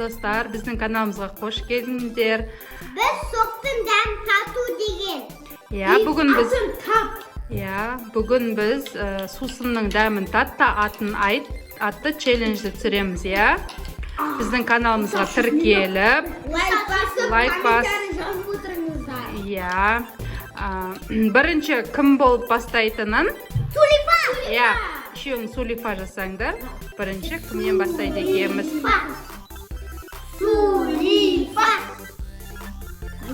достар, біздің каналымызға қош келдіңіздер. Біз соқтың дәм тату деген. Бүгін біз сусынның дәмін татта атын айт атты челленджді түсіреміз, Біздің каналымызға тіркеліп, лайк басып, бірінші кім болып бастайтынын? Сулифа! Үшеуің сулифа жасаңдар. Бірінші кімнен бастайды екенбіз? Сулифа!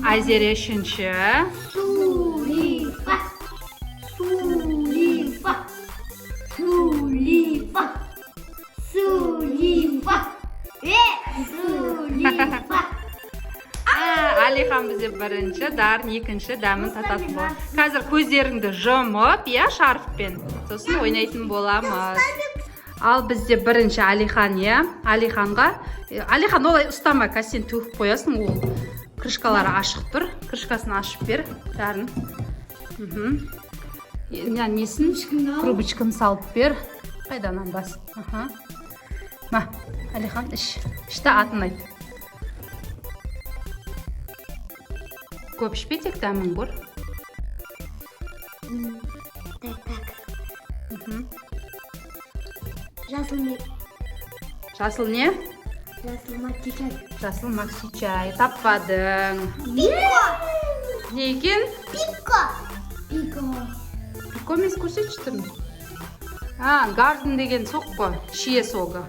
Айзере үшінші. Сулифа! Сулифа! Сулифа! Сулифа! Сулифа! Алихан бізде бірінші, Дарын екінші дәмін тататын болады. Қазір көздеріңді жұмып, шарфпен. Сосын ойнайтын боламыз. Ал бізде бірінші Алихан, Алихан олай ұстама, сен төгіп қоясың, ол крышкалары ашық тұр. Крышкасын ашып бер, Дарын. Несін? Трубочканы салып бер. Қайданан бас. Алихан, ішті атын айт. Көп ішпе, тек дәмін көр. Жасыл не? Жасыл не? Жасыл максичай. Жасыл максичай. Таппадың. Пико! Не екен? Пико! Пико. Пико емес көрсетші. Гарден деген соқ қой. Шие соғы.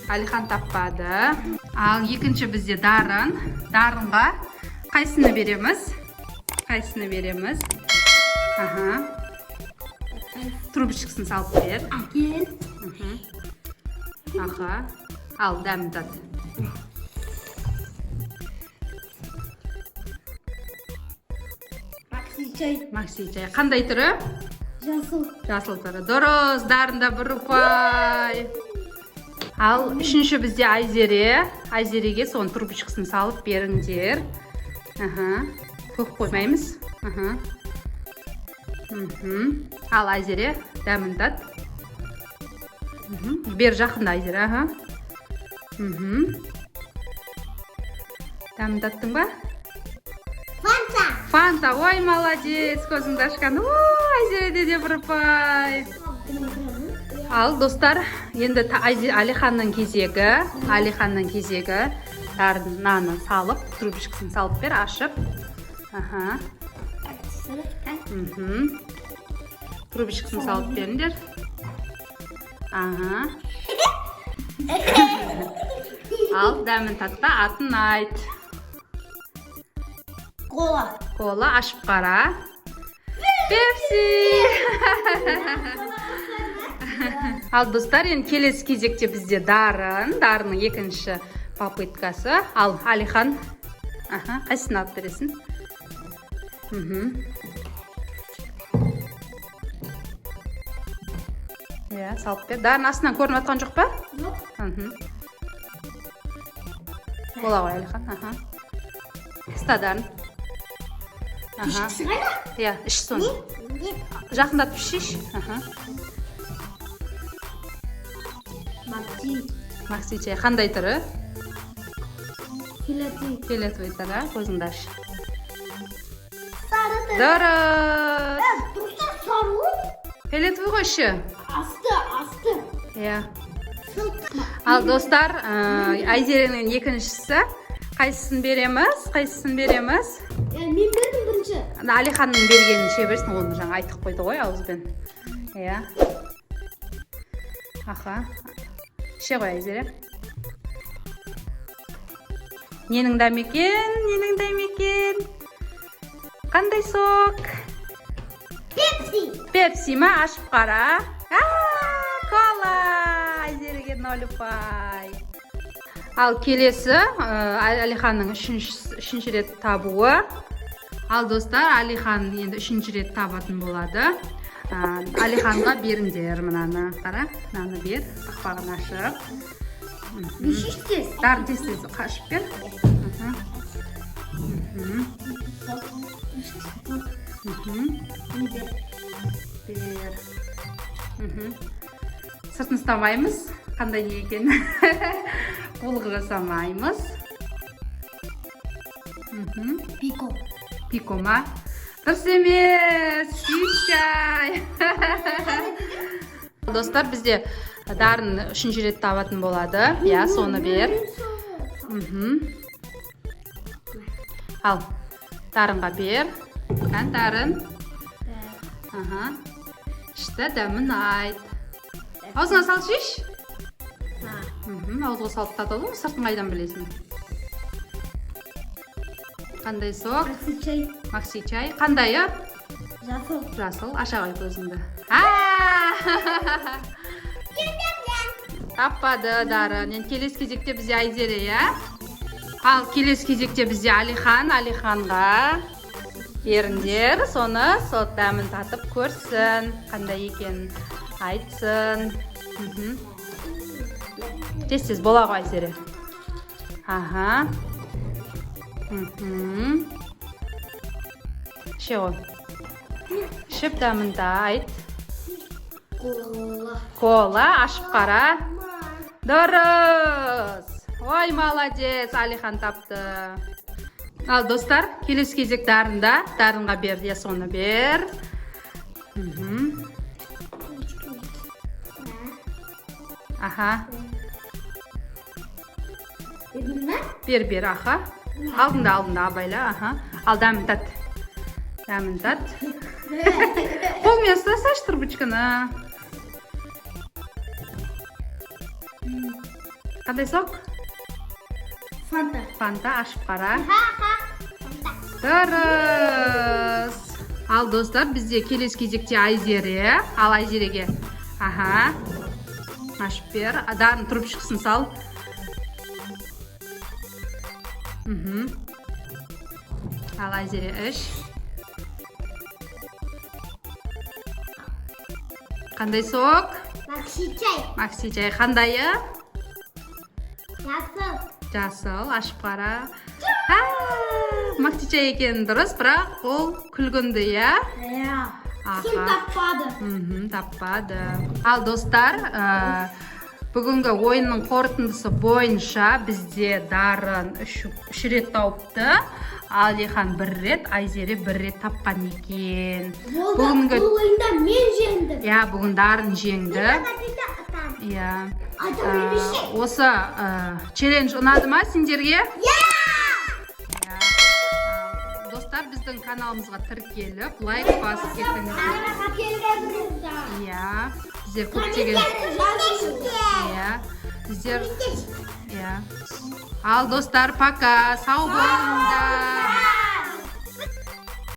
Алихан таппады. Ал екінші бізде Дарын. Дарынға қайсыны береміз? Трубочкасын салып бер. Әкел. Ал, дәмін тат. Максичай. Қандай түрі? Жасыл. Жасыл түрі. Дұрыс, Дарында бір ұпай. Ал, үшінші бізде Айзере. Айзереге соның трубочкасын салып беріңдер. Көп қоймаймыз. Ал, Айзере, дәмін тат. Бер жақында, Айзере. Дәмін таттың ба? Фанта, ой, молодец, көзіңді ашқан. Айзереде де бір ұпай. Ал, достар, енді Алиханның кезегі. Дарынаны салып, трубочкасын салып бер, ашып. Трубочкасын салып беріңдер. Ал, дәмін татта атын айт. Кола, ашып қара. Пепси! Ал, достар, енді келесі кезекте бізде Дарынның екінші попыткасы. Ал, Алихан, қайсысын алып бересің? Салып бер. Дарын астынан көрініп атқан жоқ па? Бола ғой, Алихан. Қыста, Дарын. Іш соны. Жақындатып шеш. Максичай. Қандай түрі? Фиолетовый түрі. Көзіңді аш. Сары түрі. Дұрыс. Достар, сары? Фиолетовый ғой іші. Асты. Ал, достар, Айзеренің екіншісі. Қайсысын береміз? Мен бердім бірінші. Алиханның бергенін ше берсін, оны жаңа айтық қойды ғой ауызбен. Ше ғой, Айзере. Ненің дәм екен? Қандай соқ? Пепси ма? Ашып қара. Кола! Айзереге 0 ұпай. Ал, келесі Алиханның үшінші рет табуы. Ал, достар, Алихан енді үшінші рет табатын болады. Алиханға беріңдер мұнаны. Қара, мұнаны бер. Қақпағын ашып. Дарын тез қашып бер. Бер. Сыртын ұстамаймыз. Қандай не екен? қулық жасамаймыз. Пико ма? Дұрыс емес, шишай. Достар, бізде дарын 3-ші рет табатын болады. Я, соны бер. Ал, дарынға бер. Қан дарын. Ішті дәмін айт. Аузыңа сал шиш. Аузға салып татады, сыртын қайдан білесің? Қандай сок? Макси чай. Қандайы? Жасыл. Жасыл. Аша қой көзіңді. Таппады дарын. Енді келес кезекте бізде Айзере, я? Ал келес кезекте бізде Алихан. Алиханға беріңдер. Соны сот дәмін татып көрсін. Қандай екен айтсын. Тез бола ғой Айзере. Ше ғой. Шып дәмінді айт. Кола, ашып қара. Дұрыс. Ой, молодец, Алихан тапты. Ал, достар, келесі кезек дарында. Дарынға бер, де соны бер. Бер, аха. Алдында, абайла, аха. Ал, дәмін тат. Қолмен ұстасаш трубочканы. Қандай сок? Фанта, ашып қара. Дұрыс. Ал, достар, бізде келес кезекте Айзере. Ал, Айзереге. Ашып бер. Дарын трубочкасын сал. Ал, Айзере іш. Қандай сок? Макси чай. Қандайы? Жасыл. Ашып қара. Макси чай екен дұрыс, бірақ ол күлгінді, я? Сен таппады. Таппады. Ал, достар, бүгінгі ойынның қорытындысы бойынша бізде дарын 3 рет тауыпты. Алихан 1 рет, Айзере 1 рет тапқан екен. Бұл ойында мен жеңдім. Я, бүгін дарын жеңді. Осы челлендж ұнады ма сендерге? Достар, біздің каналымызға тіркеліп, лайк басып кетіңіздер. Біздер көптеген... Ал, достар, пока, сау болыңдар.